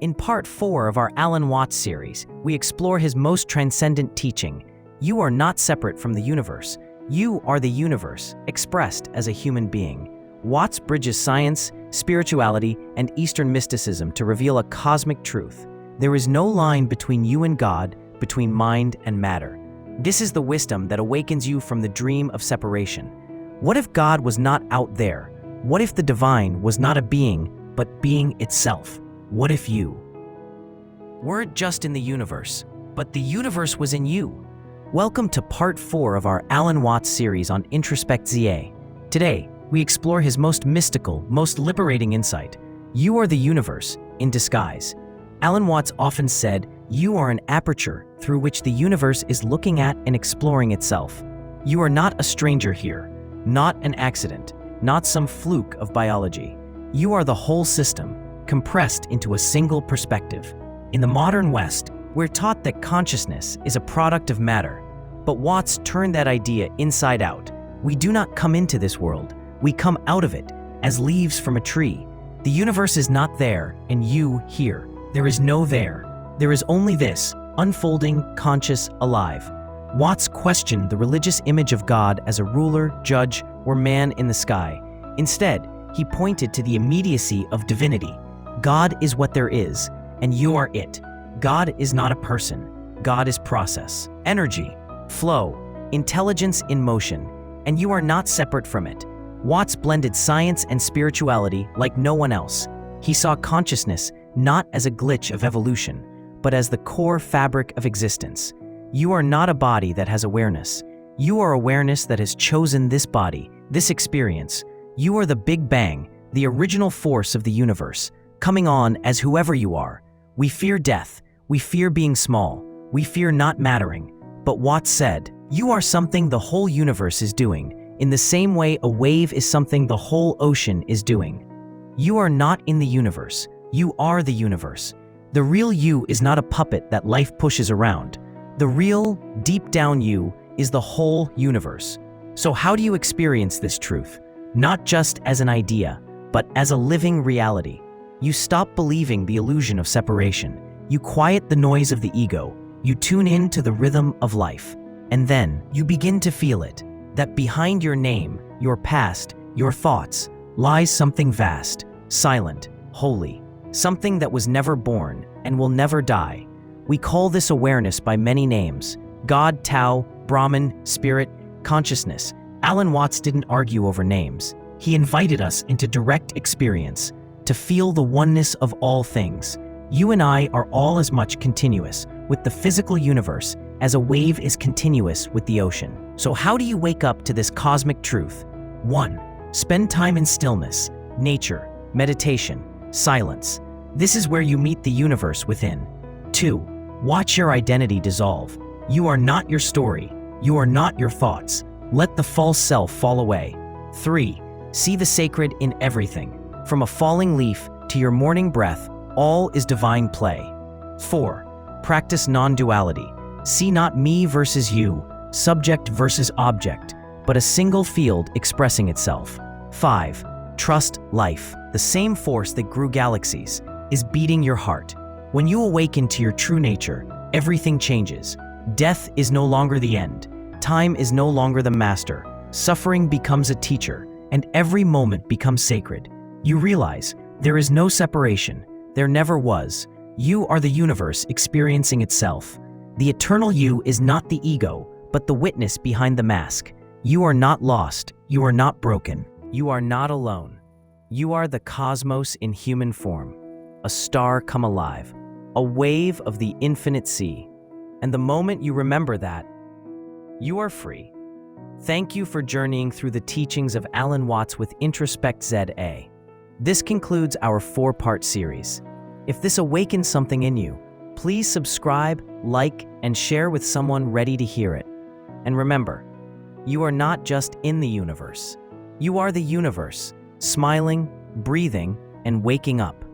In Part 4 of our Alan Watts series, we explore his most transcendent teaching. You are not separate from the universe. You are the universe, expressed as a human being. Watts bridges science, spirituality, and Eastern mysticism to reveal a cosmic truth. There is no line between you and God, between mind and matter. This is the wisdom that awakens you from the dream of separation. What if God was not out there? What if the divine was not a being, but being itself? What if you weren't just in the universe, but the universe was in you? Welcome to Part 4 of our Alan Watts series on Introspect. Today, we explore his most mystical, most liberating insight. You are the universe in disguise. Alan Watts often said, "You are an aperture through which the universe is looking at and exploring itself." You are not a stranger here, not an accident, not some fluke of biology. You are the whole system, compressed into a single perspective. In the modern West, we're taught that consciousness is a product of matter, but Watts turned that idea inside out. We do not come into this world, we come out of it, as leaves from a tree. The universe is not there, and you here. There is no there. There is only this, unfolding, conscious, alive. Watts questioned the religious image of God as a ruler, judge, or man in the sky. Instead, he pointed to the immediacy of divinity. God is what there is, and you are it. God is not a person. God is process, energy, flow, intelligence in motion, and you are not separate from it. Watts blended science and spirituality like no one else. He saw consciousness not as a glitch of evolution, but as the core fabric of existence. You are not a body that has awareness. You are awareness that has chosen this body, this experience. You are the Big Bang, the original force of the universe, coming on as whoever you are. We fear death. We fear being small. We fear not mattering. But Watts said, you are something the whole universe is doing, in the same way a wave is something the whole ocean is doing. You are not in the universe. You are the universe. The real you is not a puppet that life pushes around. The real, deep down you is the whole universe. So how do you experience this truth? Not just as an idea, but as a living reality. You stop believing the illusion of separation. You quiet the noise of the ego. You tune in to the rhythm of life. And then you begin to feel it, that behind your name, your past, your thoughts, lies something vast, silent, holy, something that was never born and will never die. We call this awareness by many names: God, Tao, Brahman, Spirit, Consciousness. Alan Watts didn't argue over names. He invited us into direct experience, to feel the oneness of all things. You and I are all as much continuous with the physical universe as a wave is continuous with the ocean. So how do you wake up to this cosmic truth? 1. Spend time in stillness, nature, meditation, silence. This is where you meet the universe within. 2. Watch your identity dissolve. You are not your story. You are not your thoughts. Let the false self fall away. 3. See the sacred in everything. From a falling leaf to your morning breath, all is divine play. 4. Practice non-duality. See not me versus you, subject versus object, but a single field expressing itself. 5. Trust life. The same force that grew galaxies is beating your heart. When you awaken to your true nature, everything changes. Death is no longer the end. Time is no longer the master. Suffering becomes a teacher, and every moment becomes sacred. You realize there is no separation. There never was. You are the universe experiencing itself. The eternal you is not the ego, but the witness behind the mask. You are not lost. You are not broken. You are not alone. You are the cosmos in human form, a star come alive, a wave of the infinite sea. And the moment you remember that, you are free. Thank you for journeying through the teachings of Alan Watts with Introspect. This concludes our 4-part series. If this awakens something in you, please subscribe, like, and share with someone ready to hear it. And remember, you are not just in the universe. You are the universe, smiling, breathing, and waking up.